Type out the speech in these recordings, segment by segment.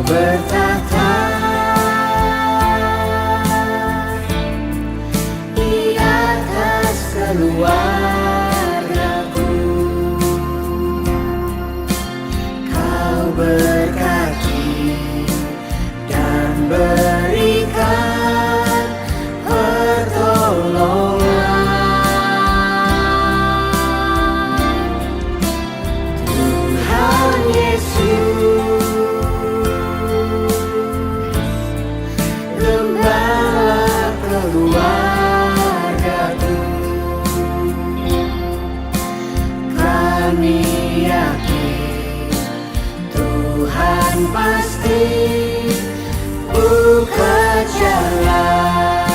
bertata di atas keluargaku. Kau berkati dan berikan pertolongan. Tuhan Yesus, gembala keluargaku. Kami yakin Tuhan pasti buka jalan.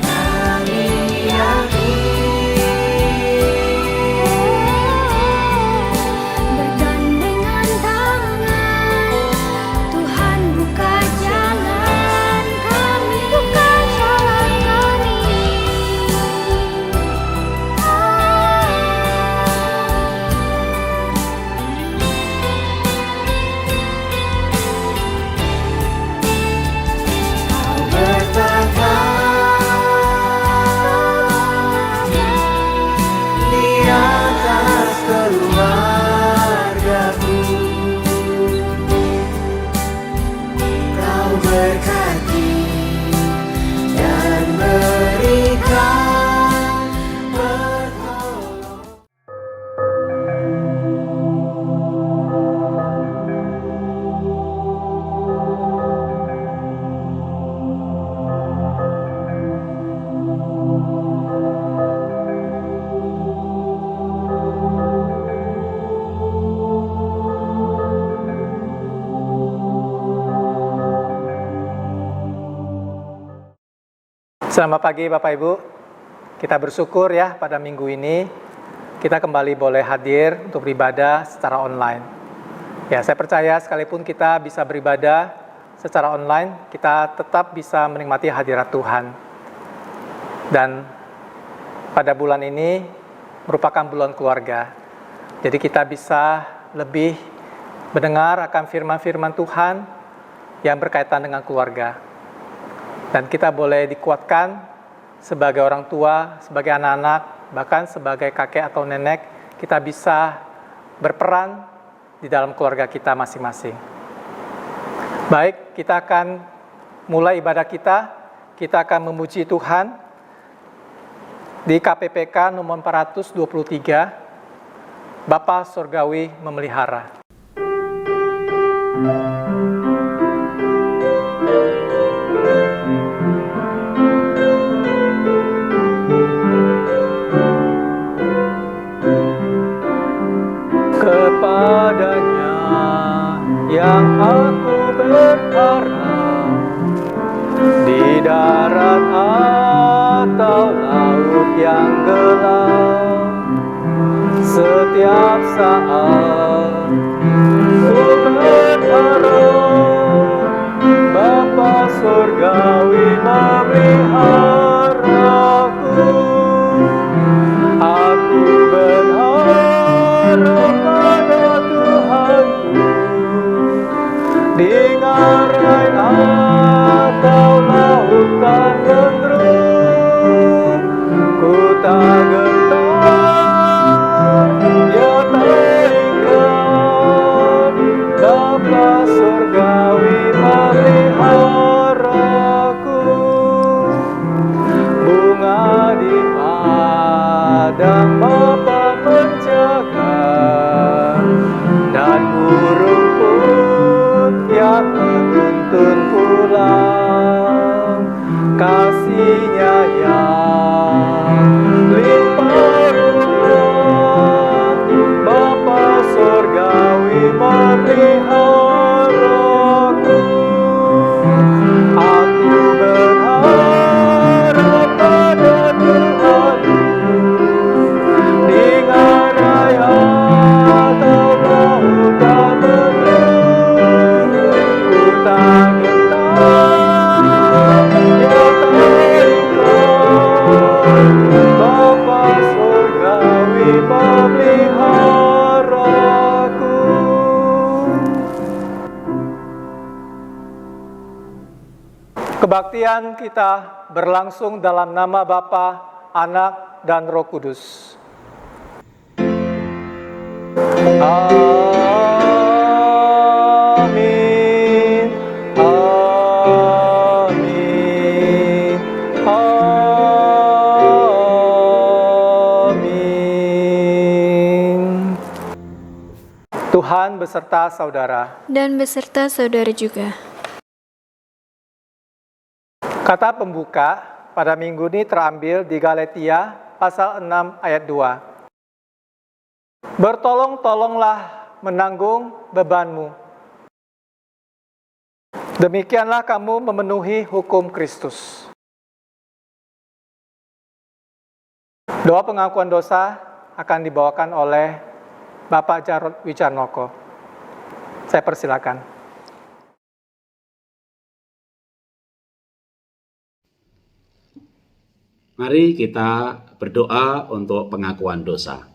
Kami yakin bergandengan tangan, Tuhan buka jalan. Kami buka jalan kami. Kau bertata di atas keluargaku. Kau berkati dan berikan pertolongan. Selamat pagi Bapak Ibu. Kita bersyukur ya pada minggu ini kita kembali boleh hadir untuk beribadah secara online. Ya, saya percaya sekalipun kita bisa beribadah secara online, kita tetap bisa menikmati hadirat Tuhan. Dan pada bulan ini merupakan bulan keluarga. Jadi kita bisa lebih mendengar akan firman-firman Tuhan yang berkaitan dengan keluarga. Dan kita boleh dikuatkan sebagai orang tua, sebagai anak-anak, bahkan sebagai kakek atau nenek, kita bisa berperan di dalam keluarga kita masing-masing. Baik, kita akan mulai ibadah kita akan memuji Tuhan di KPPK nomor 423, Bapa Surgawi Memelihara. Kepadanya yang aku berharap, di darat atau laut yang gelap, setiap saat ku berharap Bapa Surgawi memeliharaku. Aku berharap pada Tuhanku, di ngarai atau lautan gendrung, ku tak gentar, ya teringat Bapa Surgawi memeliharaku. Bunga di padang Bapa menjaga, dan burung pun yang menuntun pulang. Kasih-Nya yang limpah ruah, Bapa Surgawi memeliharaku. Aku berharap pada Tuhan, di Kebaktian kita berlangsung dalam nama Bapa, Anak, dan Roh Kudus. Amin. Amin. Amin. Tuhan beserta saudara. Dan beserta saudara juga. Kata pembuka pada minggu ini terambil di Galatia pasal 6 ayat 2. Bertolong-tolonglah menanggung bebanmu. Demikianlah kamu memenuhi hukum Kristus. Doa pengakuan dosa akan dibawakan oleh Bapak Jarod Wicarnoko. Saya persilakan. Mari kita berdoa untuk pengakuan dosa.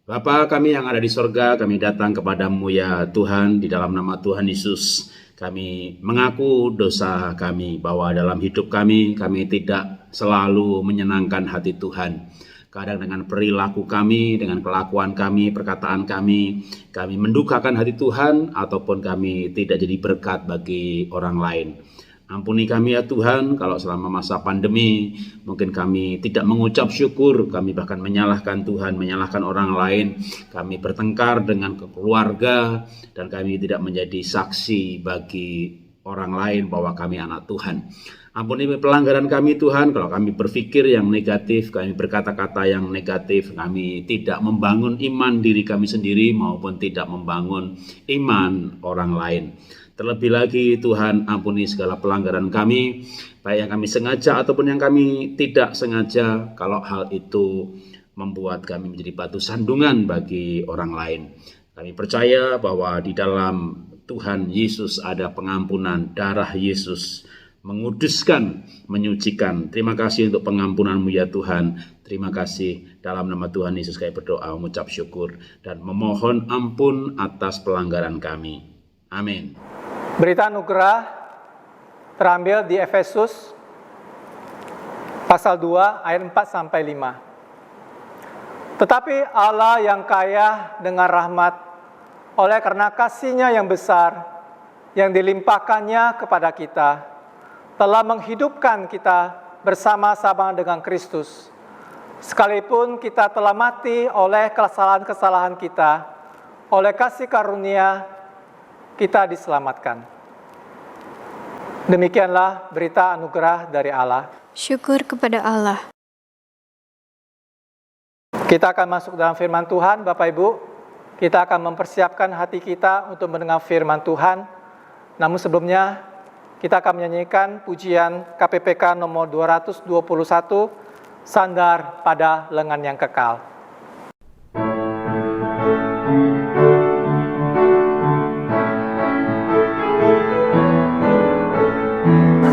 Bapa kami yang ada di sorga, kami datang kepadamu ya Tuhan, di dalam nama Tuhan Yesus. Kami mengaku dosa kami, bahwa dalam hidup kami tidak selalu menyenangkan hati Tuhan. Kadang dengan perilaku kami, dengan kelakuan kami, perkataan kami mendukakan hati Tuhan, ataupun kami tidak jadi berkat bagi orang lain. Ampuni kami ya Tuhan, kalau selama masa pandemi mungkin kami tidak mengucap syukur, kami bahkan menyalahkan Tuhan, menyalahkan orang lain, kami bertengkar dengan keluarga, dan kami tidak menjadi saksi bagi orang lain bahwa kami anak Tuhan. Ampuni pelanggaran kami Tuhan, kalau kami berpikir yang negatif, kami berkata-kata yang negatif, kami tidak membangun iman diri kami sendiri maupun tidak membangun iman orang lain. Terlebih lagi Tuhan, ampuni segala pelanggaran kami, baik yang kami sengaja ataupun yang kami tidak sengaja, kalau hal itu membuat kami menjadi batu sandungan bagi orang lain. Kami percaya bahwa di dalam Tuhan Yesus ada pengampunan, darah Yesus menguduskan, menyucikan. Terima kasih untuk pengampunan-Mu ya Tuhan. Terima kasih, dalam nama Tuhan Yesus kami berdoa, mengucap syukur dan memohon ampun atas pelanggaran kami. Amin. Berita anugerah terambil di Efesus pasal 2 ayat 4 sampai 5. Tetapi Allah yang kaya dengan rahmat, oleh karena kasih-Nya yang besar yang dilimpahkannya kepada kita, telah menghidupkan kita bersama-sama dengan Kristus. Sekalipun kita telah mati oleh kesalahan-kesalahan kita, oleh kasih karunia kita diselamatkan. Demikianlah berita anugerah dari Allah. Syukur kepada Allah. Kita akan masuk dalam firman Tuhan, Bapak Ibu. Kita akan mempersiapkan hati kita untuk mendengar firman Tuhan. Namun sebelumnya, kita akan menyanyikan pujian KPPK nomor 221, Sandar pada Lengan yang Kekal.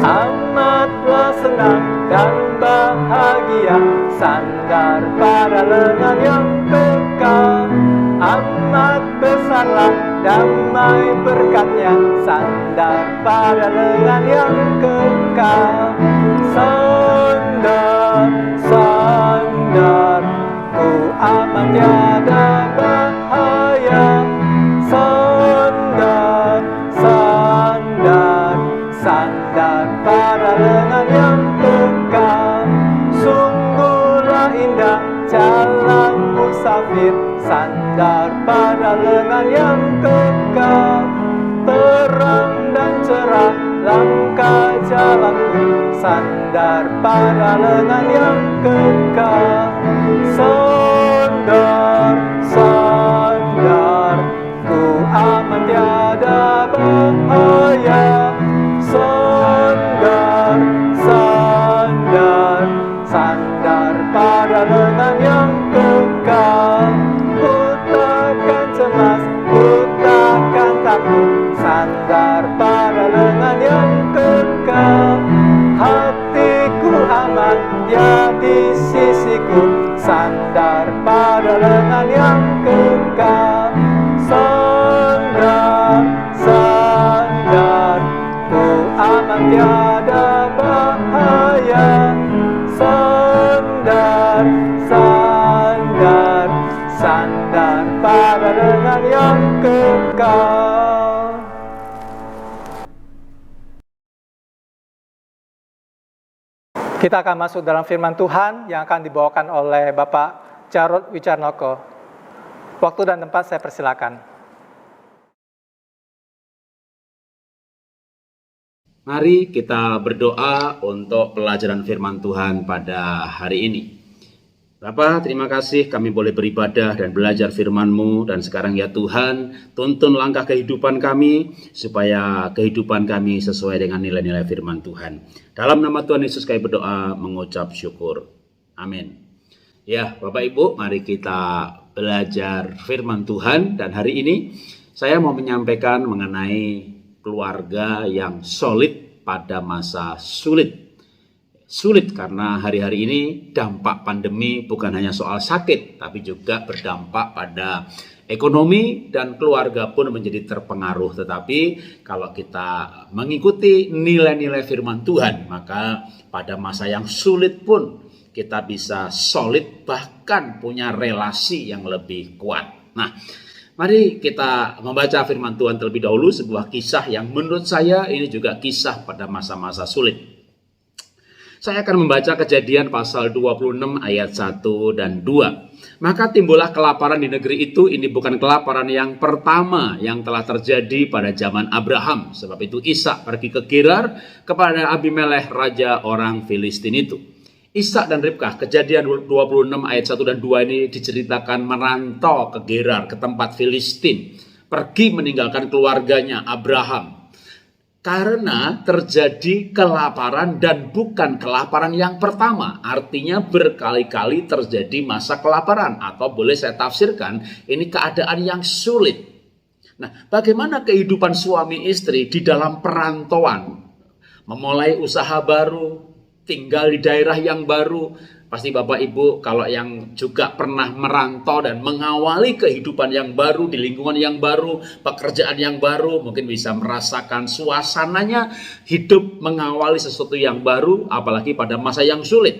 Amatlah senang dan bahagia, sandar pada lengan yang kekal. Amat besarlah damai berkat-Nya, sandar pada lengan yang kekal. Sandar, sandar, ku aman tiada bahaya. Sandar, sandar, sandar pada lengan yang kekal. Sungguhlah indah jalan musafir, sandar pada lengan yang kekal. Terang dan cerah langkah jalanku, sandar pada lengan yang kekal. Sandar, sandar, ku aman tiada bahaya. Sandar, sandar, sandar pada lengan yang kekal. Ku takkan cemas, ku takkan takut, sandar pada lengan yang kekal. Hatiku aman, Dia di sisiku, sandar pada lengan yang kekal. Sandar, sandar, ku aman tiada sandar, sandar pada dengan yang kekal. Kita akan masuk dalam firman Tuhan yang akan dibawakan oleh Bapak Jarod Wicarnoko. Waktu dan tempat saya persilakan. Mari kita berdoa untuk pelajaran firman Tuhan pada hari ini. Bapa, terima kasih kami boleh beribadah dan belajar firman-Mu. Dan sekarang ya Tuhan, tuntun langkah kehidupan kami, supaya kehidupan kami sesuai dengan nilai-nilai firman Tuhan. Dalam nama Tuhan Yesus kami berdoa, mengucap syukur. Amin. Ya, Bapak Ibu, mari kita belajar firman Tuhan. Dan hari ini saya mau menyampaikan mengenai keluarga yang solid pada masa sulit. Sulit karena hari-hari ini dampak pandemi bukan hanya soal sakit, tapi juga berdampak pada ekonomi dan keluarga pun menjadi terpengaruh. Tetapi kalau kita mengikuti nilai-nilai firman Tuhan, maka pada masa yang sulit pun kita bisa solid, bahkan punya relasi yang lebih kuat. Nah, mari kita membaca firman Tuhan terlebih dahulu, sebuah kisah yang menurut saya ini juga kisah pada masa-masa sulit. Saya akan membaca Kejadian pasal 26 ayat 1 dan 2. Maka timbullah kelaparan di negeri itu. Ini bukan kelaparan yang pertama yang telah terjadi pada zaman Abraham. Sebab itu Ishak pergi ke Gerar kepada Abimelekh, raja orang Filistin itu. Ishak dan Ribkah, Kejadian 26 ayat 1 dan 2 ini diceritakan merantau ke Gerar, ke tempat Filistin. Pergi meninggalkan keluarganya Abraham. Karena terjadi kelaparan dan bukan kelaparan yang pertama. Artinya berkali-kali terjadi masa kelaparan. Atau boleh saya tafsirkan, ini keadaan yang sulit. Nah, bagaimana kehidupan suami istri di dalam perantauan? Memulai usaha baru, tinggal di daerah yang baru. Pasti Bapak Ibu kalau yang juga pernah merantau dan mengawali kehidupan yang baru, di lingkungan yang baru, pekerjaan yang baru, mungkin bisa merasakan suasananya hidup mengawali sesuatu yang baru, apalagi pada masa yang sulit.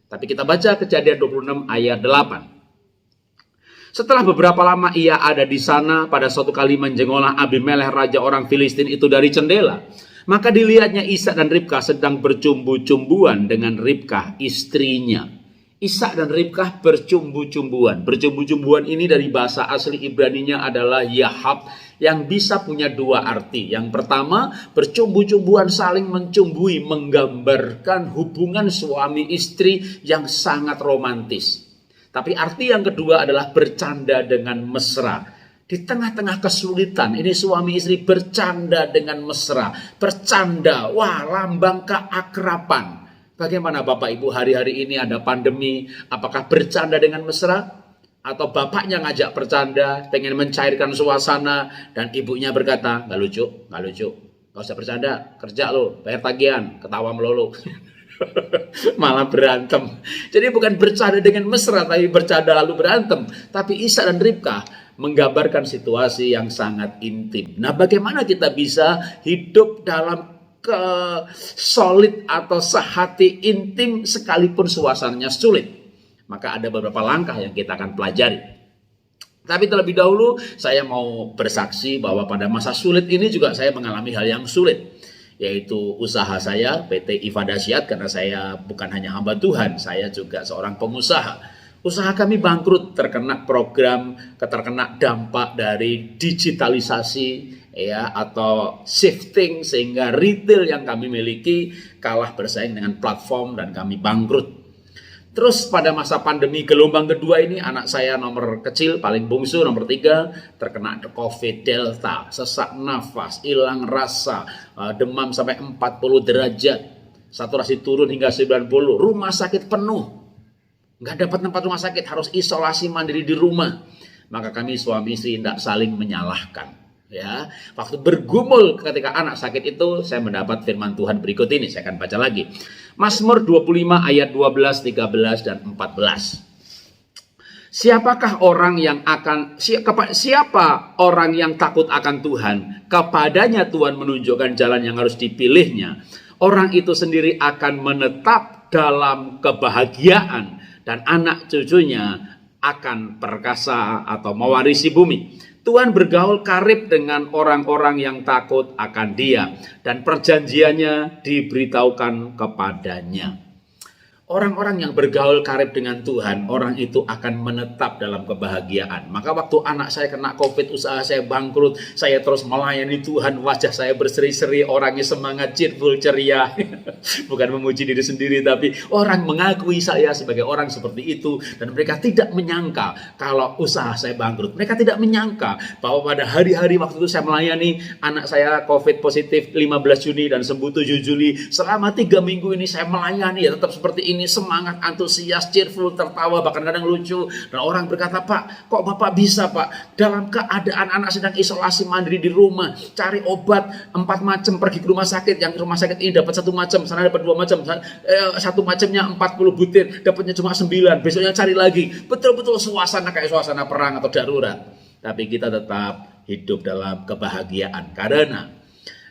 Tapi kita baca Kejadian 26 ayat 8. Setelah beberapa lama ia ada di sana, pada suatu kali menjengollah Abimelekh, raja orang Filistin itu dari jendela. Maka dilihatnya Ishak dan Ribkah sedang bercumbu-cumbuan dengan Ribkah istrinya. Ishak dan Ribkah bercumbu-cumbuan. Bercumbu-cumbuan ini dari bahasa asli Ibraninya adalah yahab, yang bisa punya dua arti. Yang pertama, bercumbu-cumbuan saling mencumbui, menggambarkan hubungan suami istri yang sangat romantis. Tapi arti yang kedua adalah bercanda dengan mesra. Di tengah-tengah kesulitan, ini suami istri bercanda dengan mesra. Bercanda, wah, lambang keakraban. Bagaimana Bapak Ibu hari-hari ini ada pandemi? Apakah bercanda dengan mesra? Atau bapaknya ngajak bercanda, pengen mencairkan suasana, dan ibunya berkata, nggak lucu, nggak lucu. Nggak usah bercanda, kerja lo, bayar tagihan, ketawa melulu. Malah berantem. Jadi bukan bercanda dengan mesra, tapi bercanda lalu berantem. Tapi Ishak dan Ribkah menggambarkan situasi yang sangat intim. Nah, bagaimana kita bisa hidup dalam solid atau sehati intim sekalipun suasananya sulit? Maka ada beberapa langkah yang kita akan pelajari. Tapi terlebih dahulu saya mau bersaksi bahwa pada masa sulit ini juga saya mengalami hal yang sulit. Yaitu usaha saya PT IFA Dasyat, karena saya bukan hanya hamba Tuhan, saya juga seorang pengusaha. Usaha kami bangkrut, terkena dampak dari digitalisasi ya, atau shifting, sehingga retail yang kami miliki kalah bersaing dengan platform dan kami bangkrut. Terus pada masa pandemi gelombang kedua ini, anak saya nomor kecil, paling bungsu, nomor 3, terkena COVID Delta, sesak nafas, hilang rasa, demam sampai 40 derajat, saturasi turun hingga 90, rumah sakit penuh. Nggak dapat tempat rumah sakit, harus isolasi mandiri di rumah. Maka kami suami istri tidak saling menyalahkan. Ya, waktu bergumul ketika anak sakit itu, saya mendapat firman Tuhan berikut ini. Saya akan baca lagi. Mazmur 25 ayat 12, 13 dan 14. Siapa orang yang takut akan Tuhan? Kepadanya Tuhan menunjukkan jalan yang harus dipilihnya. Orang itu sendiri akan menetap dalam kebahagiaan dan anak cucunya akan perkasa atau mewarisi bumi. Tuhan bergaul karib dengan orang-orang yang takut akan Dia, dan perjanjiannya diberitahukan kepadanya. Orang-orang yang bergaul karib dengan Tuhan, orang itu akan menetap dalam kebahagiaan. Maka waktu anak saya kena COVID, usaha saya bangkrut, saya terus melayani Tuhan, wajah saya berseri-seri, orangnya semangat, cheerful, ceria. Bukan memuji diri sendiri, tapi orang mengakui saya sebagai orang seperti itu. Dan mereka tidak menyangka kalau usaha saya bangkrut. Mereka tidak menyangka bahwa pada hari-hari waktu itu saya melayani, anak saya COVID positif 15 Juni dan sembuh 7 Juli. Selama 3 minggu ini saya melayani, ya tetap seperti ini. Semangat, antusias, cheerful, tertawa, bahkan kadang lucu. Dan orang berkata, "Pak, kok Bapak bisa, Pak? Dalam keadaan anak sedang isolasi mandiri di rumah, cari obat 4 macam, pergi ke rumah sakit. Yang rumah sakit ini dapat 1 macam, sana dapat 2 macam. 1 macamnya 40 butir, dapatnya cuma 9. Besoknya cari lagi." Betul-betul suasana kayak suasana perang atau darurat. Tapi kita tetap hidup dalam kebahagiaan.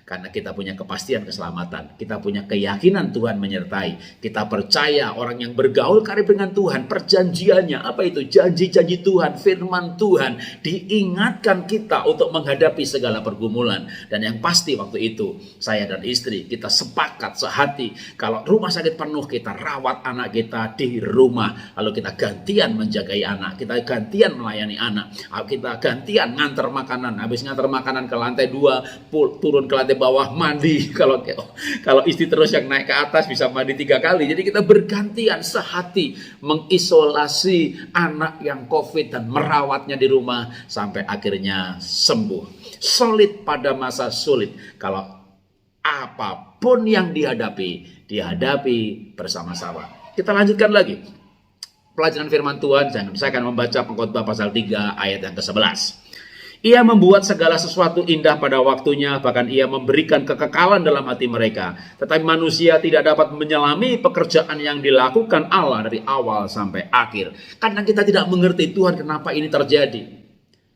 Karena kita punya kepastian keselamatan, kita punya keyakinan Tuhan menyertai, kita percaya orang yang bergaul karib dengan Tuhan, perjanjiannya, apa itu? Janji-janji Tuhan, firman Tuhan, diingatkan kita untuk menghadapi segala pergumulan. Dan yang pasti waktu itu, saya dan istri, kita sepakat sehati, kalau rumah sakit penuh, kita rawat anak kita di rumah, lalu kita gantian menjagai anak, kita gantian melayani anak, kita gantian nganter makanan, habis nganter makanan ke lantai 2, turun ke lantai bawah mandi. Kalau istri terus yang naik ke atas bisa mandi 3 kali. Jadi kita bergantian sehati mengisolasi anak yang COVID dan merawatnya di rumah sampai akhirnya sembuh. Solid pada masa sulit. Kalau apapun yang dihadapi bersama-sama. Kita lanjutkan lagi pelajaran firman Tuhan. Saya akan membaca Pengkhotbah pasal 3 ayat yang ke-11. Ia membuat segala sesuatu indah pada waktunya, bahkan ia memberikan kekekalan dalam hati mereka. Tetapi manusia tidak dapat menyelami pekerjaan yang dilakukan Allah dari awal sampai akhir. Karena kita tidak mengerti Tuhan kenapa ini terjadi.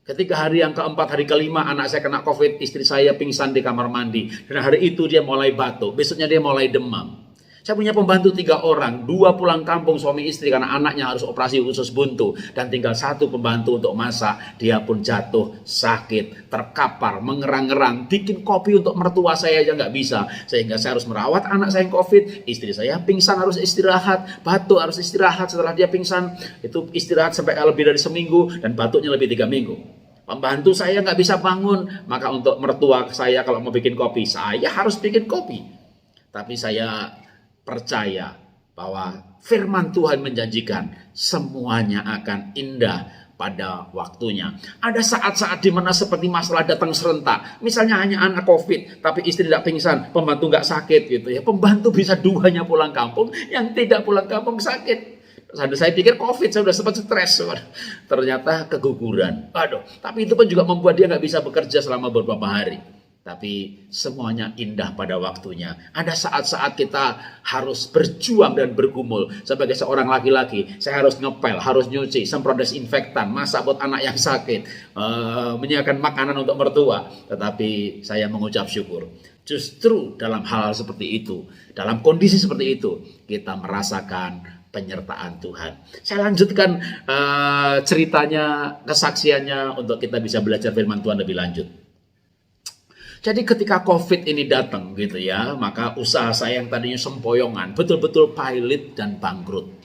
Ketika hari yang keempat, hari kelima, anak saya kena COVID, istri saya pingsan di kamar mandi. Dan hari itu dia mulai batuk, besoknya dia mulai demam. Saya punya pembantu 3 orang, 2 pulang kampung suami istri karena anaknya harus operasi usus buntu. Dan tinggal 1 pembantu untuk masak, dia pun jatuh, sakit, terkapar, mengerang-ngerang. Bikin kopi untuk mertua saya aja nggak bisa. Sehingga saya harus merawat anak saya yang COVID, istri saya pingsan harus istirahat, batuk harus istirahat setelah dia pingsan. Itu istirahat sampai lebih dari seminggu dan batuknya lebih 3 minggu. Pembantu saya nggak bisa bangun, maka untuk mertua saya kalau mau bikin kopi, saya harus bikin kopi. Tapi saya percaya bahwa firman Tuhan menjanjikan semuanya akan indah pada waktunya. Ada saat-saat di mana seperti masalah datang serentak. Misalnya hanya anak COVID, tapi istri tidak pingsan, pembantu nggak sakit gitu ya. Pembantu bisa 2-nya pulang kampung, yang tidak pulang kampung sakit. Saya pikir COVID, saya sudah sempat stres. Ternyata keguguran. Aduh, tapi itu pun juga membuat dia nggak bisa bekerja selama beberapa hari. Tapi semuanya indah pada waktunya. Ada saat-saat kita harus berjuang dan bergumul. Sebagai seorang laki-laki, saya harus ngepel, harus nyuci, semprot desinfektan, masak buat anak yang sakit, menyiapkan makanan untuk mertua. Tetapi saya mengucap syukur. Justru dalam hal seperti itu, dalam kondisi seperti itu, kita merasakan penyertaan Tuhan. Saya lanjutkan ceritanya, kesaksiannya untuk kita bisa belajar firman Tuhan lebih lanjut. Jadi ketika COVID ini datang gitu ya, maka usaha saya yang tadinya sempoyongan betul-betul pailit dan bangkrut.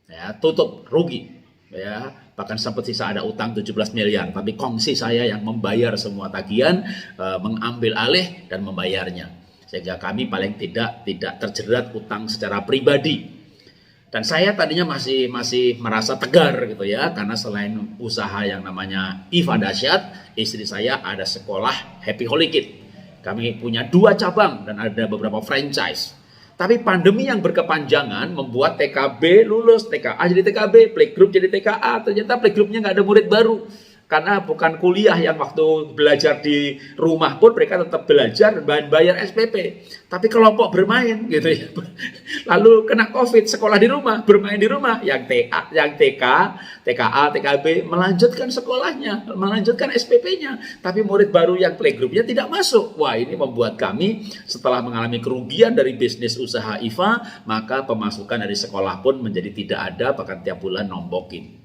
Ya, tutup, rugi. Ya, bahkan sempat sisa ada utang 17 miliar, tapi kongsi saya yang membayar semua tagihan, mengambil alih dan membayarnya. Sehingga kami paling tidak terjerat utang secara pribadi. Dan saya tadinya masih merasa tegar gitu ya, karena selain usaha yang namanya Iva Dasyat, istri saya ada sekolah Happy Holy Kid. Kami punya 2 cabang dan ada beberapa franchise. Tapi pandemi yang berkepanjangan membuat TKB lulus, TKA jadi TKB, playgroup jadi TKA. Ternyata playgroupnya nggak ada murid baru. Karena bukan kuliah yang waktu belajar di rumah pun mereka tetap belajar dan bayar SPP. Tapi kelompok bermain gitu ya. Lalu kena COVID, sekolah di rumah, bermain di rumah. Yang TA, yang TK, TKA, TKB melanjutkan sekolahnya, melanjutkan SPP-nya. Tapi murid baru yang playgroup-nya tidak masuk. Wah, ini membuat kami setelah mengalami kerugian dari bisnis usaha IFA, maka pemasukan dari sekolah pun menjadi tidak ada, bahkan tiap bulan nombokin.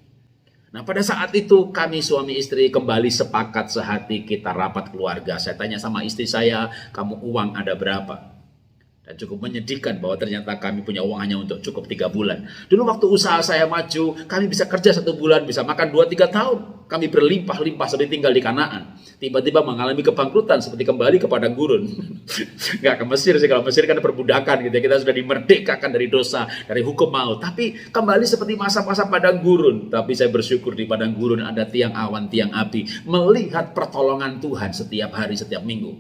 Nah, pada saat itu kami suami istri kembali sepakat sehati, kita rapat keluarga. Saya tanya sama istri saya, kamu uang ada berapa? Dan cukup menyedihkan bahwa ternyata kami punya uang hanya untuk cukup 3 bulan. Dulu waktu usaha saya maju, kami bisa kerja 1 bulan, bisa makan 2-3 tahun. Kami berlimpah-limpah seperti tinggal di Kanaan. Tiba-tiba mengalami kebangkrutan seperti kembali ke padang gurun. Nggak ke Mesir sih, kalau Mesir kan perbudakan gitu ya. Kita sudah dimerdekakan dari dosa, dari hukum maut. Tapi kembali seperti masa-masa padang gurun. Tapi saya bersyukur di padang gurun ada tiang awan, tiang api. Melihat pertolongan Tuhan setiap hari, setiap minggu.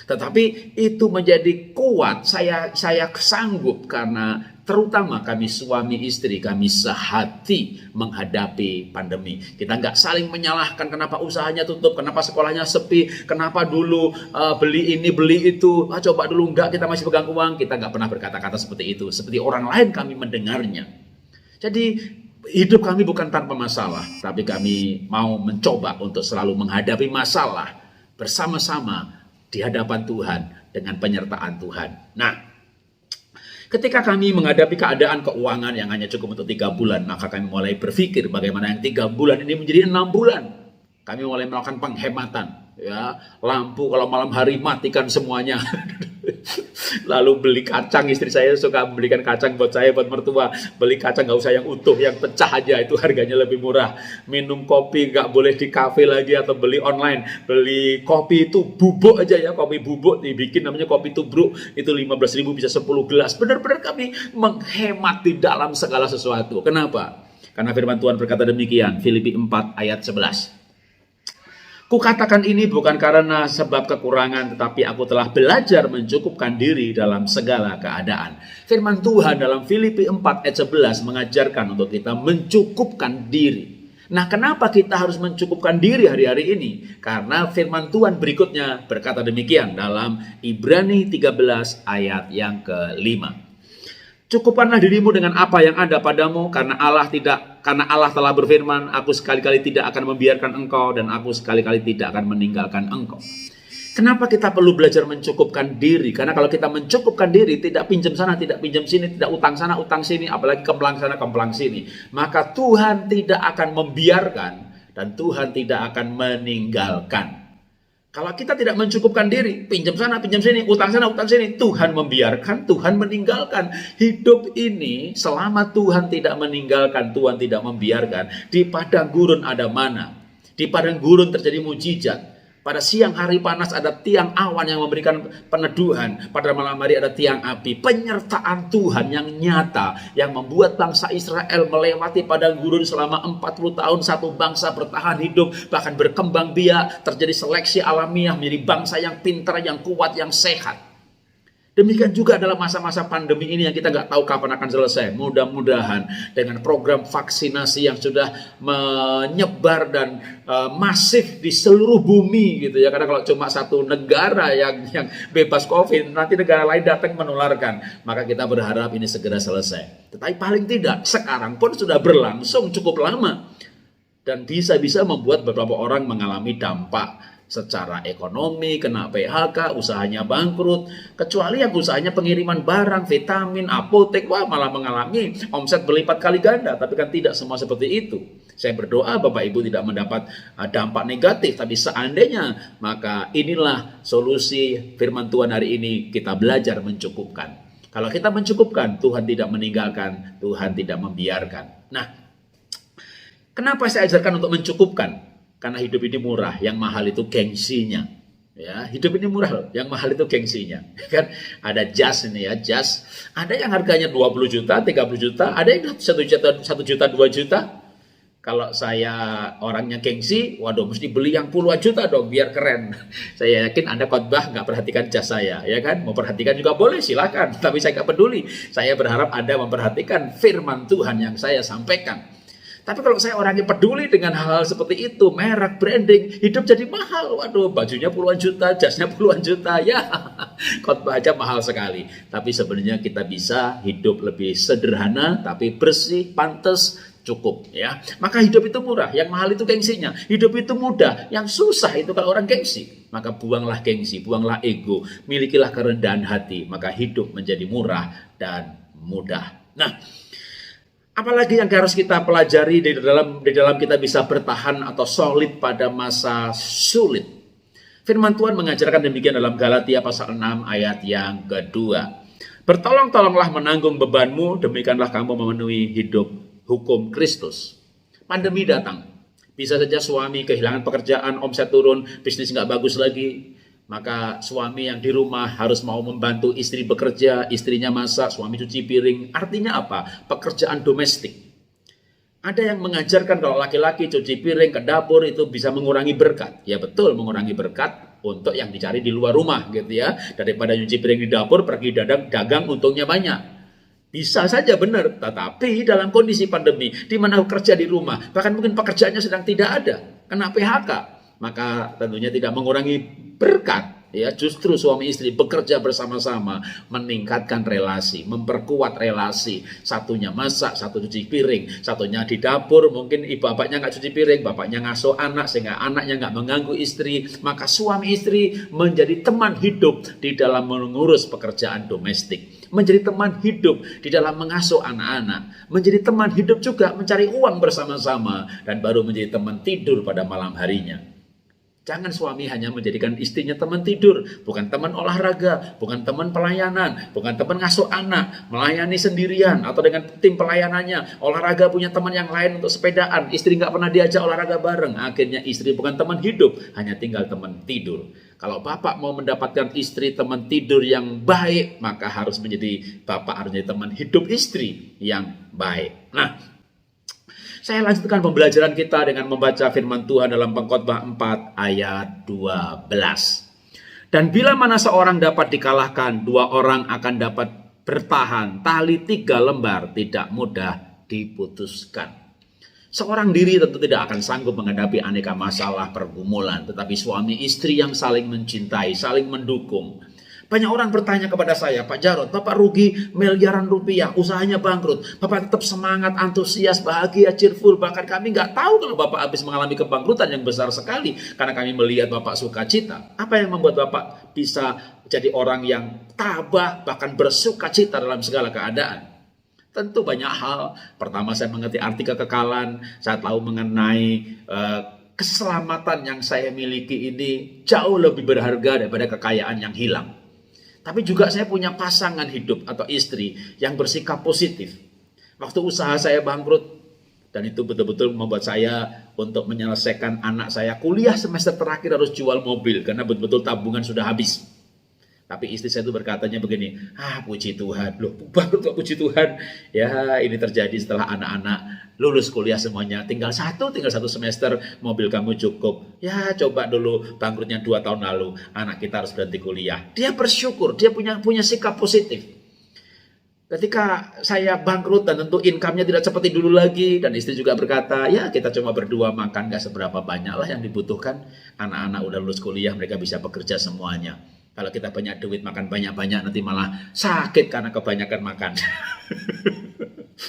Tetapi itu menjadi kuat, saya sanggup karena terutama kami suami istri, kami sehati menghadapi pandemi. Kita nggak saling menyalahkan kenapa usahanya tutup, kenapa sekolahnya sepi, kenapa dulu beli ini, beli itu, coba dulu enggak, kita masih pegang uang. Kita nggak pernah berkata-kata seperti itu. Seperti orang lain kami mendengarnya. Jadi hidup kami bukan tanpa masalah, tapi kami mau mencoba untuk selalu menghadapi masalah bersama-sama di hadapan Tuhan dengan penyertaan Tuhan. Nah, ketika kami menghadapi keadaan keuangan yang hanya cukup untuk 3 bulan, maka kami mulai berpikir bagaimana yang 3 bulan ini menjadi 6 bulan. Kami mulai melakukan penghematan. Ya, lampu kalau malam hari matikan semuanya. Lalu beli kacang, istri saya suka membelikan kacang buat saya, buat mertua. Beli kacang nggak usah yang utuh, yang pecah aja, itu harganya lebih murah. Minum kopi nggak boleh di kafe lagi atau beli online. Beli kopi itu bubuk aja ya, kopi bubuk dibikin namanya kopi tubruk, itu 15.000 bisa 10 gelas. Benar-benar kami menghemat di dalam segala sesuatu. Kenapa? Karena firman Tuhan berkata demikian, Filipi 4 ayat 11. Kukatakan ini bukan karena sebab kekurangan, tetapi aku telah belajar mencukupkan diri dalam segala keadaan. Firman Tuhan dalam Filipi 4 ayat 11 mengajarkan untuk kita mencukupkan diri. Nah, kenapa kita harus mencukupkan diri hari-hari ini? Karena firman Tuhan berikutnya berkata demikian dalam Ibrani 13 ayat yang ke-5. Cukupkanlah dirimu dengan apa yang ada padamu, karena Allah telah berfirman, aku sekali-kali tidak akan membiarkan engkau dan aku sekali-kali tidak akan meninggalkan engkau. Kenapa kita perlu belajar mencukupkan diri? Karena kalau kita mencukupkan diri, tidak pinjam sana, tidak pinjam sini, tidak utang sana, utang sini, apalagi kemplang sana, kemplang sini, maka Tuhan tidak akan membiarkan dan Tuhan tidak akan meninggalkan. Kalau kita tidak mencukupkan diri, pinjam sana, pinjam sini, utang sana, utang sini, Tuhan membiarkan, Tuhan meninggalkan. Hidup ini selama Tuhan tidak meninggalkan, Tuhan tidak membiarkan. Di padang gurun ada mana? Di padang gurun terjadi mujizat. Pada siang hari panas ada tiang awan yang memberikan peneduhan. Pada malam hari ada tiang api. Penyertaan Tuhan yang nyata, yang membuat bangsa Israel melewati padang gurun selama 40 tahun. Satu bangsa bertahan hidup, bahkan berkembang biak. Terjadi seleksi alamiah menjadi bangsa yang pintar, yang kuat, yang sehat. Demikian juga dalam masa-masa pandemi ini yang kita nggak tahu kapan akan selesai. Mudah-mudahan dengan program vaksinasi yang sudah menyebar dan masif di seluruh bumi gitu ya. Karena kalau cuma satu negara yang bebas COVID, nanti negara lain datang menularkan. Maka kita berharap ini segera selesai. Tetapi paling tidak sekarang pun sudah berlangsung cukup lama. Dan bisa-bisa membuat beberapa orang mengalami dampak secara ekonomi, kena PHK, usahanya bangkrut. Kecuali yang usahanya pengiriman barang, vitamin, apotek, wah malah mengalami omset berlipat kali ganda. Tapi kan tidak semua seperti itu. Saya berdoa Bapak Ibu tidak mendapat dampak negatif. Tapi seandainya, maka inilah solusi firman Tuhan hari ini. Kita belajar mencukupkan. Kalau kita mencukupkan, Tuhan tidak meninggalkan, Tuhan tidak membiarkan. Nah, kenapa saya ajarkan untuk mencukupkan? Karena hidup ini murah, yang mahal itu gengsinya. Ya, hidup ini murah, yang mahal itu gengsinya. Kan ada jas ini ya, jas. Ada yang harganya 20 juta, 30 juta, ada yang 1 juta, 2 juta. Kalau saya orangnya gengsi, waduh mesti beli yang puluhan juta dong biar keren. Saya yakin Anda khotbah nggak perhatikan jas saya, ya kan? Mau perhatikan juga boleh, silakan. Tapi saya nggak peduli. Saya berharap Anda memperhatikan firman Tuhan yang saya sampaikan. Tapi kalau saya orang yang peduli dengan hal-hal seperti itu, merek, branding, hidup jadi mahal. Waduh, bajunya puluhan juta, jasnya puluhan juta. Ya, khotbah aja mahal sekali. Tapi sebenarnya kita bisa hidup lebih sederhana, tapi bersih, pantas, cukup. Ya, maka hidup itu murah. Yang mahal itu gengsinya. Hidup itu mudah. Yang susah itu kalau orang gengsi. Maka buanglah gengsi, buanglah ego, milikilah kerendahan hati. Maka hidup menjadi murah dan mudah. Nah, apalagi yang harus kita pelajari di dalam kita bisa bertahan atau solid pada masa sulit. Firman Tuhan mengajarkan demikian dalam Galatia pasal 6 ayat yang kedua. Bertolong-tolonglah menanggung bebanmu, demikianlah kamu memenuhi hidup hukum Kristus. Pandemi datang. Bisa saja suami kehilangan pekerjaan, omset turun, bisnis nggak bagus lagi. Maka suami yang di rumah harus mau membantu istri bekerja, istrinya masak, suami cuci piring. Artinya apa? Pekerjaan domestik. Ada yang mengajarkan kalau laki-laki cuci piring ke dapur itu bisa mengurangi berkat. Ya betul, mengurangi berkat untuk yang dicari di luar rumah gitu ya. Daripada cuci piring di dapur, pergi dagang untungnya banyak. Bisa saja benar, tetapi dalam kondisi pandemi, di mana kerja di rumah, bahkan mungkin pekerjaannya sedang tidak ada, kena PHK, maka tentunya tidak mengurangi berkat. Ya, justru suami istri bekerja bersama-sama, meningkatkan relasi, memperkuat relasi. Satunya masak, satu cuci piring, satunya di dapur, mungkin bapaknya nggak cuci piring, bapaknya ngasuh anak, sehingga anaknya nggak mengganggu istri. Maka suami istri menjadi teman hidup di dalam mengurus pekerjaan domestik. Menjadi teman hidup di dalam mengasuh anak-anak. Menjadi teman hidup juga mencari uang bersama-sama. Dan baru menjadi teman tidur pada malam harinya. Jangan suami hanya menjadikan istrinya teman tidur, bukan teman olahraga, bukan teman pelayanan, bukan teman ngasuh anak, melayani sendirian atau dengan tim pelayanannya. Olahraga punya teman yang lain untuk sepedaan, istri nggak pernah diajak olahraga bareng. Akhirnya istri bukan teman hidup, hanya tinggal teman tidur. Kalau bapak mau mendapatkan istri teman tidur yang baik, maka harus menjadi bapak harus menjadi teman hidup istri yang baik. Nah, saya lanjutkan pembelajaran kita dengan membaca firman Tuhan dalam Pengkhotbah 4 ayat 12. Dan bila mana seorang dapat dikalahkan, dua orang akan dapat bertahan. Tali 3 lembar tidak mudah diputuskan. Seorang diri tentu tidak akan sanggup menghadapi aneka masalah pergumulan. Tetapi suami istri yang saling mencintai, saling mendukung. Banyak orang bertanya kepada saya, Pak Jarod, Bapak rugi miliaran rupiah, usahanya bangkrut. Bapak tetap semangat, antusias, bahagia, cheerful. Bahkan kami nggak tahu kalau Bapak habis mengalami kebangkrutan yang besar sekali. Karena kami melihat Bapak sukacita. Apa yang membuat Bapak bisa jadi orang yang tabah, bahkan bersukacita dalam segala keadaan? Tentu banyak hal. Pertama, saya mengerti arti kekekalan. Saya tahu mengenai keselamatan yang saya miliki ini jauh lebih berharga daripada kekayaan yang hilang. Tapi juga saya punya pasangan hidup atau istri yang bersikap positif. Waktu usaha saya bangkrut, dan itu betul-betul membuat saya untuk menyelesaikan anak saya kuliah semester terakhir harus jual mobil karena betul-betul tabungan sudah habis. Tapi istri saya itu berkatanya begini, puji Tuhan, loh bangkrut kok puji Tuhan. Ya ini terjadi setelah anak-anak lulus kuliah semuanya, tinggal satu semester, mobil kamu cukup. Ya coba dulu bangkrutnya 2 tahun lalu, anak kita harus berhenti kuliah. Dia bersyukur, dia punya sikap positif. Ketika saya bangkrut dan tentu income-nya tidak seperti dulu lagi, dan istri juga berkata, ya kita cuma berdua makan, gak seberapa banyak lah yang dibutuhkan. Anak-anak udah lulus kuliah, mereka bisa bekerja semuanya. Kalau kita banyak duit makan banyak-banyak nanti malah sakit karena kebanyakan makan.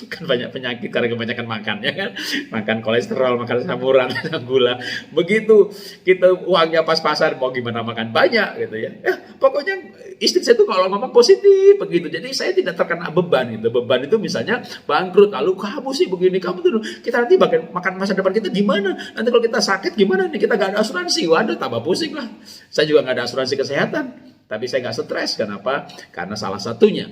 Kan banyak penyakit karena kebanyakan makan ya kan. Makan kolesterol, makan asam urat, makan gula. Begitu kita uangnya pas-pasan mau gimana makan banyak gitu ya. Pokoknya istri saya tuh kalau ngomong positif begitu. Jadi saya tidak terkena beban gitu. Beban itu misalnya bangkrut, lalu kamu sih begini, kamu tuh kita nanti makan masa depan kita gimana? Nanti kalau kita sakit gimana nih? Kita gak ada asuransi. Waduh tambah pusing lah. Saya juga gak ada asuransi kesehatan. Tapi saya gak stres. Kenapa? Karena salah satunya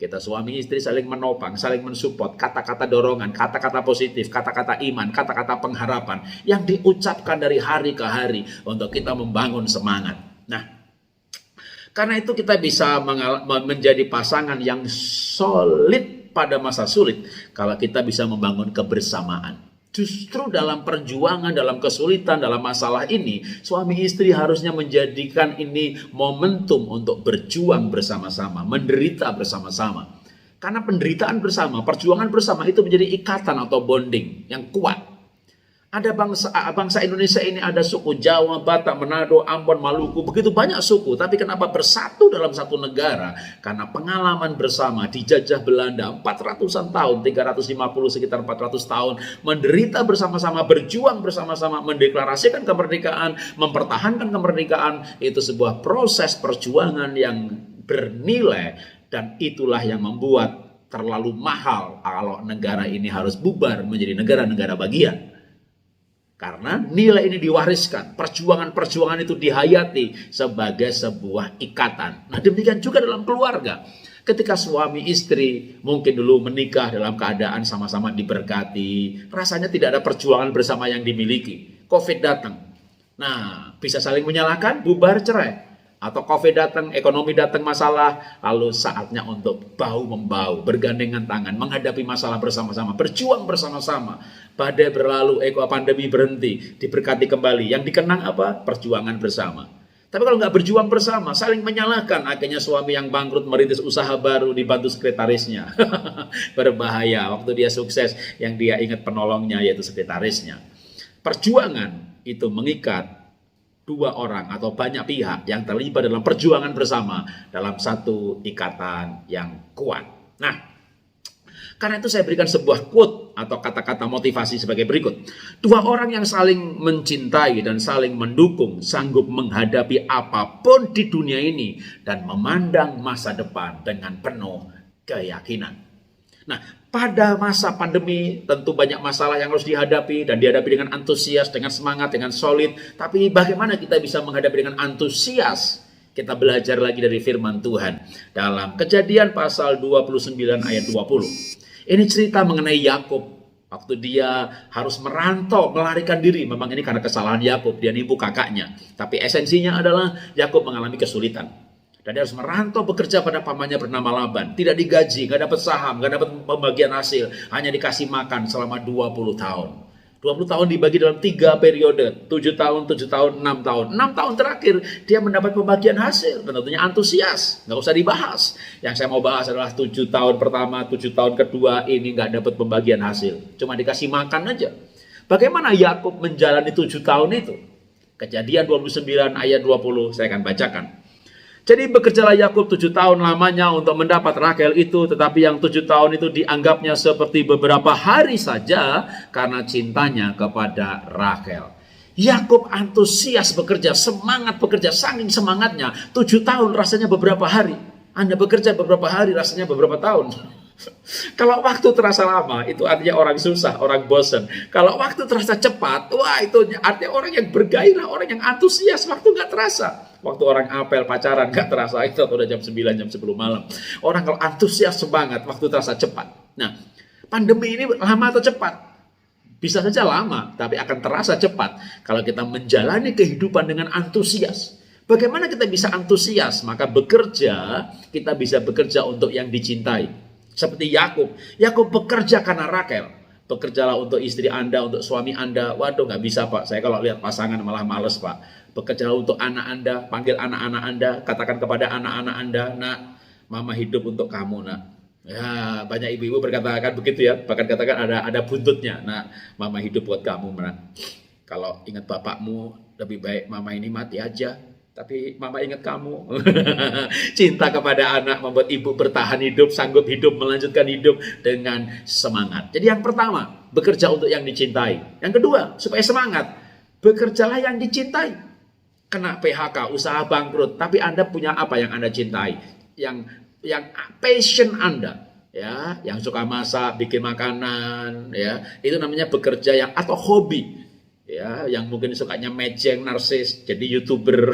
kita suami istri saling menopang, saling mensupport, kata-kata dorongan, kata-kata positif, kata-kata iman, kata-kata pengharapan yang diucapkan dari hari ke hari untuk kita membangun semangat. Nah, karena itu kita bisa menjadi pasangan yang solid pada masa sulit kalau kita bisa membangun kebersamaan. Justru dalam perjuangan, dalam kesulitan, dalam masalah ini, suami istri harusnya menjadikan ini momentum untuk berjuang bersama-sama, menderita bersama-sama. Karena penderitaan bersama, perjuangan bersama itu menjadi ikatan atau bonding yang kuat. Ada bangsa Indonesia ini ada suku Jawa, Batak, Manado, Ambon, Maluku, begitu banyak suku. Tapi kenapa bersatu dalam satu negara? Karena pengalaman bersama dijajah Belanda 400-an tahun, 350 sekitar 400 tahun, menderita bersama-sama, berjuang bersama-sama, mendeklarasikan kemerdekaan, mempertahankan kemerdekaan. Itu sebuah proses perjuangan yang bernilai dan itulah yang membuat terlalu mahal kalau negara ini harus bubar menjadi negara-negara bagian. Karena nilai ini diwariskan, perjuangan-perjuangan itu dihayati sebagai sebuah ikatan. Nah, demikian juga dalam keluarga. Ketika suami istri mungkin dulu menikah dalam keadaan sama-sama diberkati, rasanya tidak ada perjuangan bersama yang dimiliki. Covid datang. Nah, bisa saling menyalahkan, bubar, cerai. Atau COVID datang, ekonomi datang masalah, lalu saatnya untuk bahu-membahu, bergandengan tangan, menghadapi masalah bersama-sama, berjuang bersama-sama. Badai berlalu, pandemi berhenti, diberkati kembali. Yang dikenang apa? Perjuangan bersama. Tapi kalau nggak berjuang bersama, saling menyalahkan, akhirnya suami yang bangkrut merintis usaha baru dibantu sekretarisnya. Berbahaya, waktu dia sukses, yang dia ingat penolongnya yaitu sekretarisnya. Perjuangan itu mengikat dua orang atau banyak pihak yang terlibat dalam perjuangan bersama dalam satu ikatan yang kuat. Nah, karena itu saya berikan sebuah quote atau kata-kata motivasi sebagai berikut. Dua orang yang saling mencintai dan saling mendukung sanggup menghadapi apapun di dunia ini dan memandang masa depan dengan penuh keyakinan. Nah, pada masa pandemi tentu banyak masalah yang harus dihadapi dan dihadapi dengan antusias, dengan semangat, dengan solid. Tapi bagaimana kita bisa menghadapi dengan antusias? Kita belajar lagi dari firman Tuhan dalam Kejadian pasal 29 ayat 20. Ini cerita mengenai Yakub. Waktu dia harus merantau, melarikan diri. Memang ini karena kesalahan Yakub, dia nipu kakaknya. Tapi esensinya adalah Yakub mengalami kesulitan. Dan dia harus merantau bekerja pada pamannya bernama Laban. Tidak digaji, nggak dapat saham, nggak dapat pembagian hasil. Hanya dikasih makan selama 20 tahun. 20 tahun dibagi dalam 3 periode. 7 tahun, 7 tahun, 6 tahun. 6 tahun terakhir dia mendapat pembagian hasil. Dan tentunya antusias. Nggak usah dibahas. Yang saya mau bahas adalah 7 tahun pertama, 7 tahun kedua ini nggak dapat pembagian hasil. Cuma dikasih makan aja. Bagaimana Yakub menjalani 7 tahun itu? Kejadian 29 ayat 20 saya akan bacakan. Jadi bekerjalah Yakub 7 tahun lamanya untuk mendapat Rahel itu, tetapi yang 7 tahun itu dianggapnya seperti beberapa hari saja karena cintanya kepada Rahel. Yakub antusias bekerja, semangat bekerja, saking semangatnya 7 tahun rasanya beberapa hari. Anda bekerja beberapa hari rasanya beberapa tahun. Kalau waktu terasa lama, itu artinya orang susah, orang bosan. Kalau waktu terasa cepat, wah itu artinya orang yang bergairah, orang yang antusias, waktu nggak terasa. Waktu orang apel, pacaran, nggak terasa, itu udah jam 9, jam 10 malam. Orang kalau antusias semangat, waktu terasa cepat. Nah, pandemi ini lama atau cepat? Bisa saja lama, tapi akan terasa cepat kalau kita menjalani kehidupan dengan antusias. Bagaimana kita bisa antusias? Maka kita bisa bekerja untuk yang dicintai. Seperti Yakub. Yakub bekerja karena Rahel. Bekerjalah untuk istri Anda, untuk suami Anda. Waduh, nggak bisa Pak. Saya kalau lihat pasangan malah males Pak. Bekerjalah untuk anak Anda. Panggil anak-anak Anda. Katakan kepada anak-anak Anda, nak, mama hidup untuk kamu, nak. Ya, banyak ibu-ibu berkata begitu ya. Bahkan katakan ada buntutnya. Nah, mama hidup buat kamu, nak. Kalau ingat bapakmu, lebih baik mama ini mati aja. Tapi mama ingat kamu. Cinta kepada anak membuat ibu bertahan hidup, sanggup hidup, melanjutkan hidup dengan semangat. Jadi yang pertama, bekerja untuk yang dicintai. Yang kedua, supaya semangat, bekerjalah yang dicintai. Kena PHK, usaha bangkrut, tapi Anda punya apa yang Anda cintai? Yang passion Anda. Ya, yang suka masak, bikin makanan, ya, itu namanya bekerja yang atau hobi. Ya, yang mungkin sukanya mejeng, narsis, jadi YouTuber.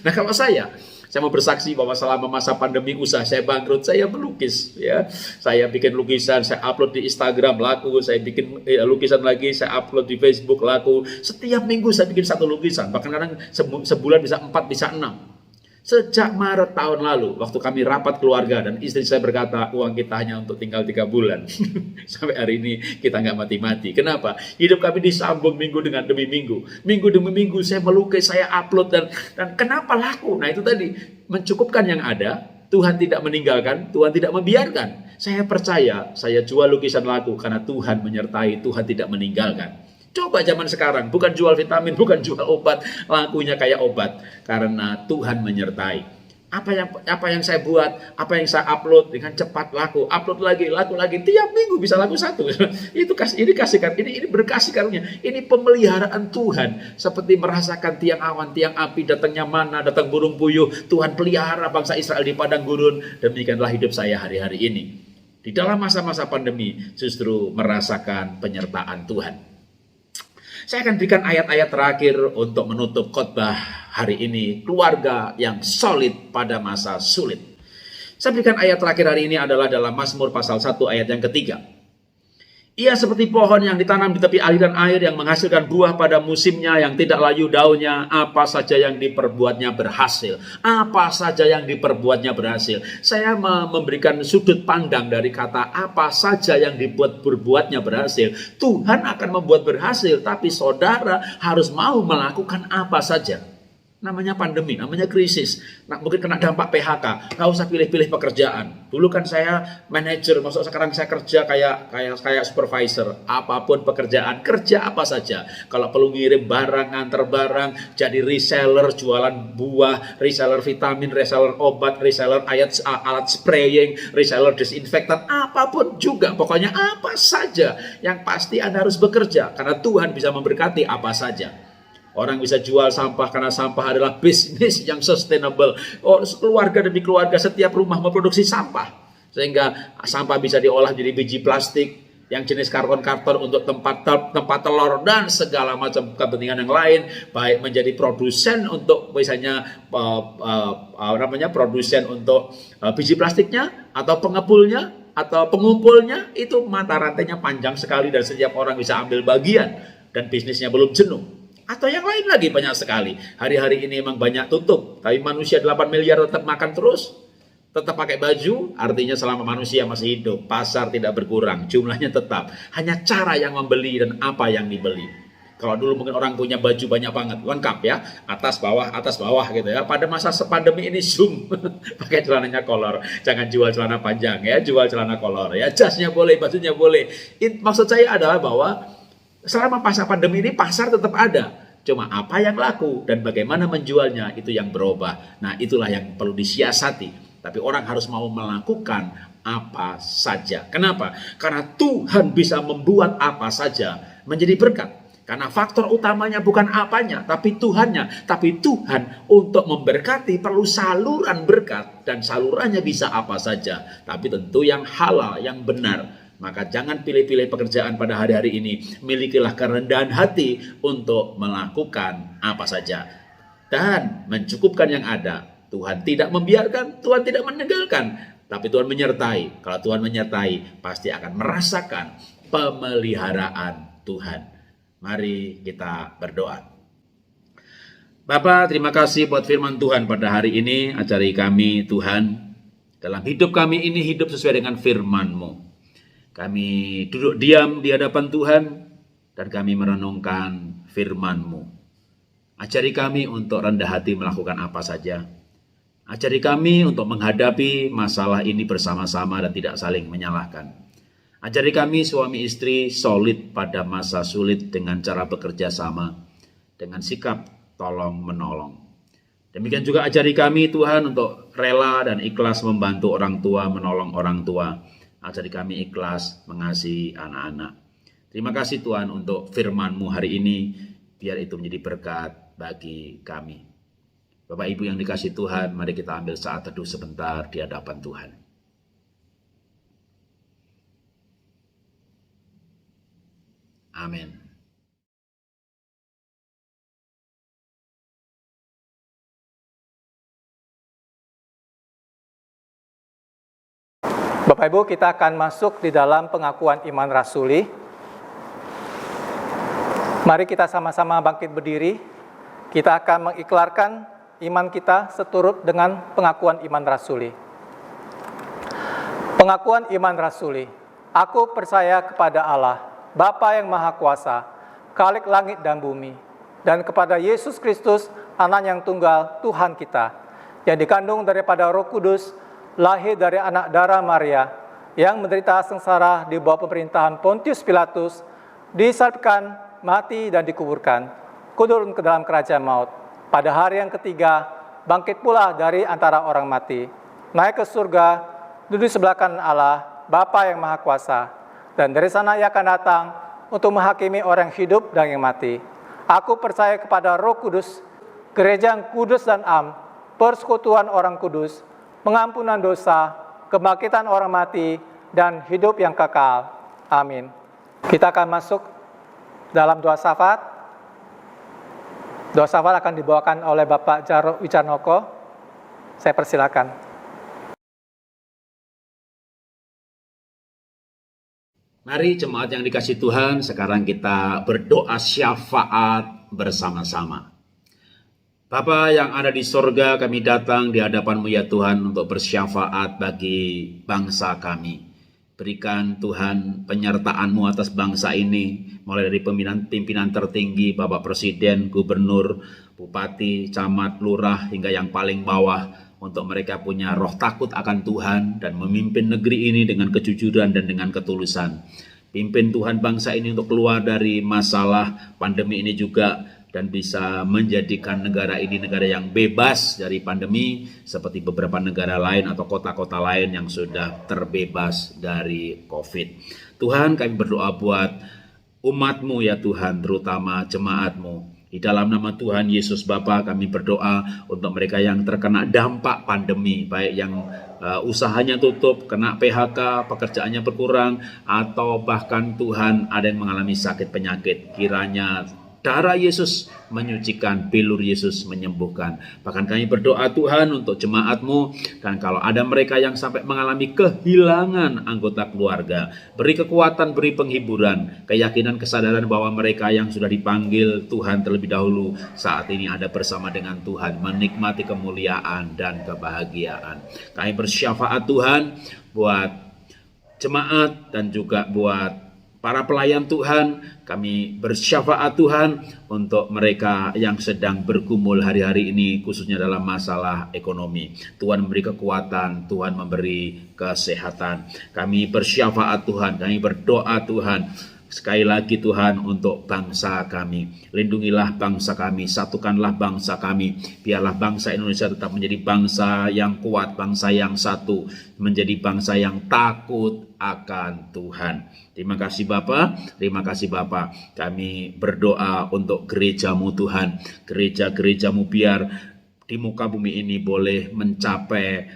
Nah, kalau saya mau bersaksi bahwa selama masa pandemi usaha saya bangkrut, saya melukis, ya. Saya bikin lukisan, saya upload di Instagram, laku. Saya bikin lukisan lagi, saya upload di Facebook, laku. Setiap minggu saya bikin satu lukisan, bahkan kadang sebulan bisa 4, bisa 6. Sejak Maret tahun lalu, waktu kami rapat keluarga dan istri saya berkata, uang kita hanya untuk tinggal 3 bulan. Sampai hari ini kita nggak mati-mati. Kenapa? Hidup kami disambung minggu dengan demi minggu. Minggu demi minggu saya melukis, saya upload dan kenapa laku? Nah itu tadi, mencukupkan yang ada, Tuhan tidak meninggalkan, Tuhan tidak membiarkan. Saya percaya, saya jual lukisan laku karena Tuhan menyertai, Tuhan tidak meninggalkan. Coba zaman sekarang, bukan jual vitamin, bukan jual obat, lakunya kayak obat. Karena Tuhan menyertai. Apa yang saya buat, apa yang saya upload dengan cepat laku lagi, tiap minggu bisa laku satu. Ini berkasih karunia, ini pemeliharaan Tuhan. Seperti merasakan tiang awan, tiang api, datangnya mana, datang burung puyuh. Tuhan pelihara bangsa Israel di padang gurun. Demikianlah hidup saya hari-hari ini. Di dalam masa-masa pandemi justru merasakan penyertaan Tuhan. Saya akan berikan ayat-ayat terakhir untuk menutup khotbah hari ini, keluarga yang solid pada masa sulit. Saya berikan ayat terakhir hari ini adalah dalam Mazmur pasal 1 ayat yang ketiga. Ia seperti pohon yang ditanam di tepi aliran air yang menghasilkan buah pada musimnya, yang tidak layu daunnya, apa saja yang diperbuatnya berhasil. Apa saja yang diperbuatnya berhasil. Saya memberikan sudut pandang dari kata apa saja yang berbuatnya berhasil. Tuhan akan membuat berhasil, tapi saudara harus mau melakukan apa saja. Namanya pandemi, namanya krisis. Nah, mungkin kena dampak PHK, nggak usah pilih-pilih pekerjaan. Dulu kan saya manajer, maksud sekarang saya kerja kayak supervisor. Apapun pekerjaan, kerja apa saja. Kalau perlu ngirim barang, nganter barang, jadi reseller, jualan buah, reseller vitamin, reseller obat, reseller alat spraying, reseller disinfektan, apapun juga. Pokoknya apa saja. Yang pasti Anda harus bekerja, karena Tuhan bisa memberkati apa saja. Orang bisa jual sampah karena sampah adalah bisnis yang sustainable. Keluarga demi keluarga, setiap rumah memproduksi sampah. Sehingga sampah bisa diolah jadi biji plastik yang jenis karton-karton untuk tempat telur dan segala macam kepentingan yang lain. Baik menjadi produsen untuk misalnya produsen untuk biji plastiknya atau pengepulnya atau pengumpulnya. Itu mata rantainya panjang sekali dan setiap orang bisa ambil bagian dan bisnisnya belum jenuh. Atau yang lain lagi banyak sekali. Hari-hari ini memang banyak tutup. Tapi manusia 8 miliar tetap makan terus. Tetap pakai baju. Artinya selama manusia masih hidup. Pasar tidak berkurang. Jumlahnya tetap. Hanya cara yang membeli dan apa yang dibeli. Kalau dulu mungkin orang punya baju banyak banget. Lengkap ya. Atas bawah gitu ya. Pada masa pandemi ini zoom. Pakai celananya kolor. Jangan jual celana panjang ya. Jual celana kolor ya. Jasnya boleh, bajunya boleh. Maksud saya adalah bahwa selama masa pandemi ini pasar tetap ada. Cuma apa yang laku dan bagaimana menjualnya itu yang berubah. Nah, itulah yang perlu disiasati. Tapi orang harus mau melakukan apa saja. Kenapa? Karena Tuhan bisa membuat apa saja menjadi berkat. Karena faktor utamanya bukan apanya, tapi Tuhannya. Tapi Tuhan untuk memberkati perlu saluran berkat. Dan salurannya bisa apa saja. Tapi tentu yang halal, yang benar. Maka jangan pilih-pilih pekerjaan pada hari-hari ini. Milikilah kerendahan hati untuk melakukan apa saja. Dan mencukupkan yang ada. Tuhan tidak membiarkan, Tuhan tidak meninggalkan. Tapi Tuhan menyertai. Kalau Tuhan menyertai, pasti akan merasakan pemeliharaan Tuhan. Mari kita berdoa. Bapa, terima kasih buat firman Tuhan pada hari ini. Ajari kami Tuhan. Dalam hidup kami ini hidup sesuai dengan firman-Mu. Kami duduk diam di hadapan Tuhan dan kami merenungkan firman-Mu. Ajari kami untuk rendah hati melakukan apa saja. Ajari kami untuk menghadapi masalah ini bersama-sama dan tidak saling menyalahkan. Ajari kami suami istri solid pada masa sulit dengan cara bekerja sama, dengan sikap tolong menolong. Demikian juga ajari kami Tuhan untuk rela dan ikhlas membantu orang tua, menolong orang tua. Ajari kami ikhlas mengasihi anak-anak. Terima kasih Tuhan untuk firman-Mu hari ini. Biar itu menjadi berkat bagi kami. Bapak Ibu yang dikasihi Tuhan, mari kita ambil saat teduh sebentar di hadapan Tuhan. Amin. Bapak Ibu, kita akan masuk di dalam pengakuan iman rasuli. Mari kita sama-sama bangkit berdiri. Kita akan mengiklarkan iman kita seturut dengan pengakuan iman rasuli. Pengakuan iman rasuli. Aku percaya kepada Allah, Bapa yang Maha Kuasa, Khalik langit dan bumi, dan kepada Yesus Kristus, Anak yang tunggal, Tuhan kita, yang dikandung daripada Roh Kudus, lahir dari anak darah Maria, yang menderita sengsara di bawah pemerintahan Pontius Pilatus, disalibkan, mati dan dikuburkan, turun ke dalam kerajaan maut. Pada hari yang ketiga, bangkit pula dari antara orang mati, naik ke surga, duduk sebelah kanan Allah, Bapa yang Maha Kuasa, dan dari sana Ia akan datang untuk menghakimi orang hidup dan yang mati. Aku percaya kepada Roh Kudus, gereja yang kudus dan am, persekutuan orang kudus, pengampunan dosa, kebangkitan orang mati, dan hidup yang kekal. Amin. Kita akan masuk dalam doa syafaat. Doa syafaat akan dibawakan oleh Bapak Jarod Wicarnoko. Saya persilakan. Mari jemaat yang dikasih Tuhan, sekarang kita berdoa syafaat bersama-sama. Bapa yang ada di sorga, kami datang di hadapan-Mu ya Tuhan untuk bersyafaat bagi bangsa kami. Berikan Tuhan penyertaan-Mu atas bangsa ini, mulai dari pimpinan tertinggi, Bapak Presiden, Gubernur, Bupati, Camat, Lurah, hingga yang paling bawah, untuk mereka punya roh takut akan Tuhan dan memimpin negeri ini dengan kejujuran dan dengan ketulusan. Pimpin Tuhan bangsa ini untuk keluar dari masalah pandemi ini juga, dan bisa menjadikan negara ini negara yang bebas dari pandemi, seperti beberapa negara lain atau kota-kota lain yang sudah terbebas dari COVID. Tuhan, kami berdoa buat umat-Mu ya Tuhan, terutama jemaat-Mu. Di dalam nama Tuhan Yesus Bapa, kami berdoa untuk mereka yang terkena dampak pandemi, baik yang usahanya tutup, kena PHK, pekerjaannya berkurang, atau bahkan Tuhan ada yang mengalami sakit penyakit. Kiranya darah Yesus menyucikan, bilur Yesus menyembuhkan. Bahkan kami berdoa Tuhan untuk jemaat-Mu, dan kalau ada mereka yang sampai mengalami kehilangan anggota keluarga, beri kekuatan, beri penghiburan, keyakinan, kesadaran bahwa mereka yang sudah dipanggil Tuhan terlebih dahulu, saat ini ada bersama dengan Tuhan, menikmati kemuliaan dan kebahagiaan. Kami bersyafaat Tuhan buat jemaat dan juga buat para pelayan Tuhan. Kami bersyafaat Tuhan untuk mereka yang sedang bergumul hari-hari ini, khususnya dalam masalah ekonomi. Tuhan memberi kekuatan, Tuhan memberi kesehatan. Kami bersyafaat Tuhan, kami berdoa Tuhan, sekali lagi Tuhan, untuk bangsa kami. Lindungilah bangsa kami, satukanlah bangsa kami. Biarlah bangsa Indonesia tetap menjadi bangsa yang kuat, bangsa yang satu, menjadi bangsa yang takut akan Tuhan. Terima kasih Bapa, terima kasih Bapa. Kami berdoa untuk gereja-Mu Tuhan, gereja-gereja-Mu, biar di muka bumi ini boleh mencapai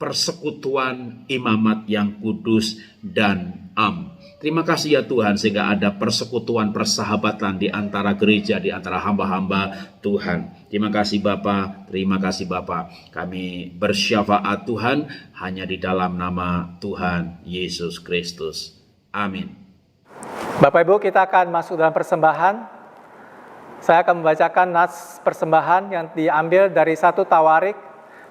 persekutuan imamat yang kudus dan am. Terima kasih ya Tuhan, sehingga ada persekutuan, persahabatan di antara gereja, di antara hamba-hamba Tuhan. Terima kasih Bapa, terima kasih Bapa. Kami bersyafaat Tuhan hanya di dalam nama Tuhan Yesus Kristus. Amin. Bapak Ibu, kita akan masuk dalam persembahan. Saya akan membacakan nas persembahan yang diambil dari 1 Tawarik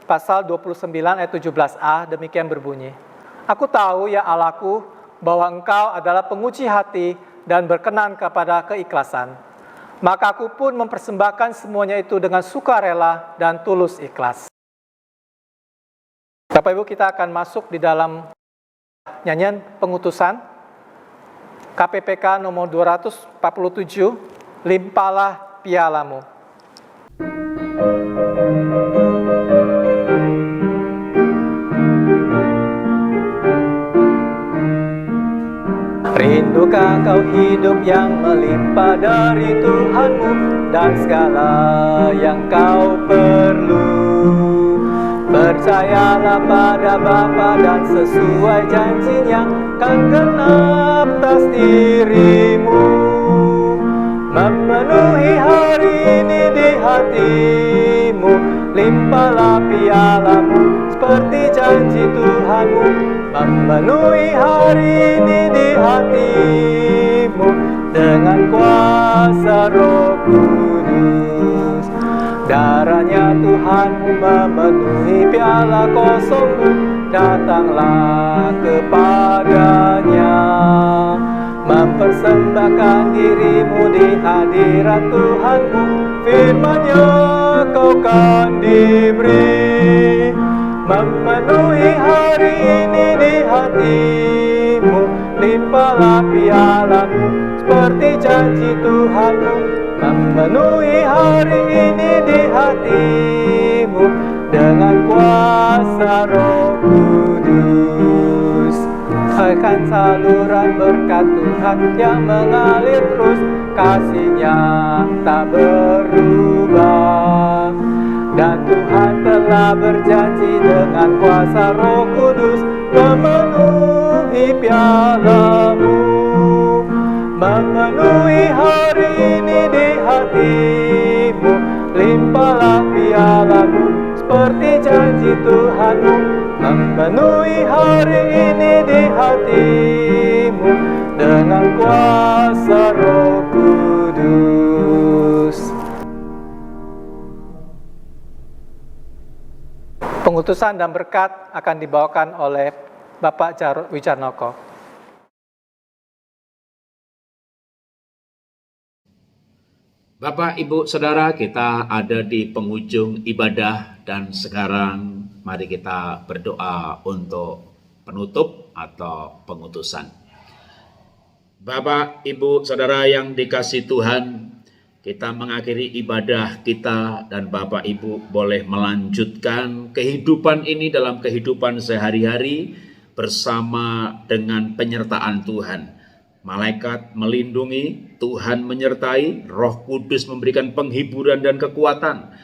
pasal 29 ayat 17a, demikian berbunyi. Aku tahu ya Allahku, bahwa Engkau adalah penguji hati dan berkenan kepada keikhlasan. Maka aku pun mempersembahkan semuanya itu dengan sukarela dan tulus ikhlas. Bapak Ibu, kita akan masuk di dalam nyanyian pengutusan KPPK nomor 247, Limpahlah Pialamu. Rindukah kau hidup yang melimpah dari Tuhanmu dan segala yang kau perlu? Percayalah pada Bapa dan sesuai janjinya kan genap atas dirimu. Memenuhi hari ini di hatimu, limpahlah pialamu seperti janji Tuhanmu. Memenuhi hari ini di hatimu dengan kuasa Roh Kudus. Darahnya Tuhanmu memenuhi piala kosongmu, datanglah kepadanya. Mempersembahkan dirimu di hadirat Tuhanmu, firman-Nya kau kan diberi. memenuhi hari ini di hatimu. Limpahlah pialamu seperti janji Tuhanmu, memenuhi hari ini di hatimu dengan kuasa Roh Kudus. Akan saluran berkat Tuhan yang mengalir terus, kasih-Nya tak berubah. Dan Tuhan telah berjanji dengan kuasa Roh Kudus memenuhi pialamu, memenuhi hari ini di hatimu. Limpahlah pialamu seperti janji Tuhanmu, memenuhi hari ini di hatimu dengan kuasa Roh Kudus. Pengutusan dan berkat akan dibawakan oleh Bapak Jarod Wijanoko. Bapak, Ibu, Saudara, kita ada di penghujung ibadah dan sekarang mari kita berdoa untuk penutup atau pengutusan. Bapak, Ibu, Saudara yang dikasihi Tuhan, kita mengakhiri ibadah kita dan Bapak Ibu boleh melanjutkan kehidupan ini dalam kehidupan sehari-hari bersama dengan penyertaan Tuhan. Malaikat melindungi, Tuhan menyertai, Roh Kudus memberikan penghiburan dan kekuatan.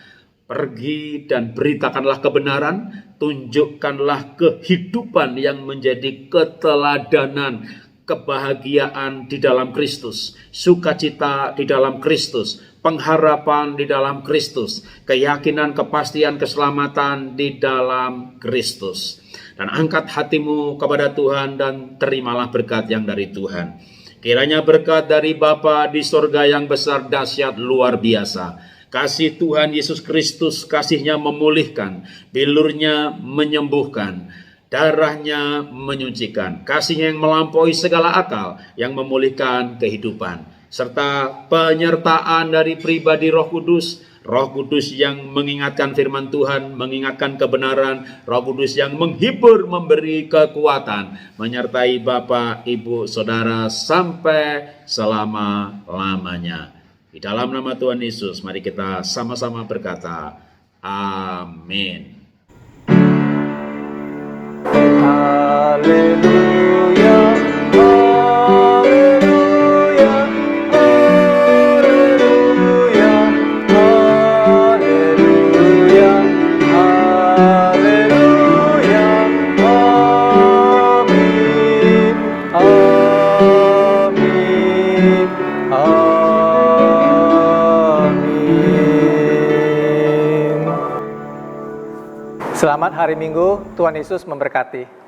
Pergi dan beritakanlah kebenaran, tunjukkanlah kehidupan yang menjadi keteladanan, kebahagiaan di dalam Kristus, sukacita di dalam Kristus, pengharapan di dalam Kristus, keyakinan, kepastian, keselamatan di dalam Kristus. Dan angkat hatimu kepada Tuhan dan terimalah berkat yang dari Tuhan. Kiranya berkat dari Bapa di sorga yang besar, dahsyat, luar biasa. Kasih Tuhan Yesus Kristus, kasih-Nya memulihkan, bilur-Nya menyembuhkan, darah-Nya menyucikan, kasih-Nya yang melampaui segala akal, yang memulihkan kehidupan, serta penyertaan dari pribadi Roh Kudus, Roh Kudus yang mengingatkan firman Tuhan, mengingatkan kebenaran, Roh Kudus yang menghibur, memberi kekuatan, menyertai Bapak, Ibu, Saudara sampai selama-lamanya. Di dalam nama Tuhan Yesus, mari kita sama-sama berkata, amin. Haleluya, haleluya, haleluya, haleluya, haleluya, amin, amin, amin. Selamat hari Minggu, Tuhan Yesus memberkati.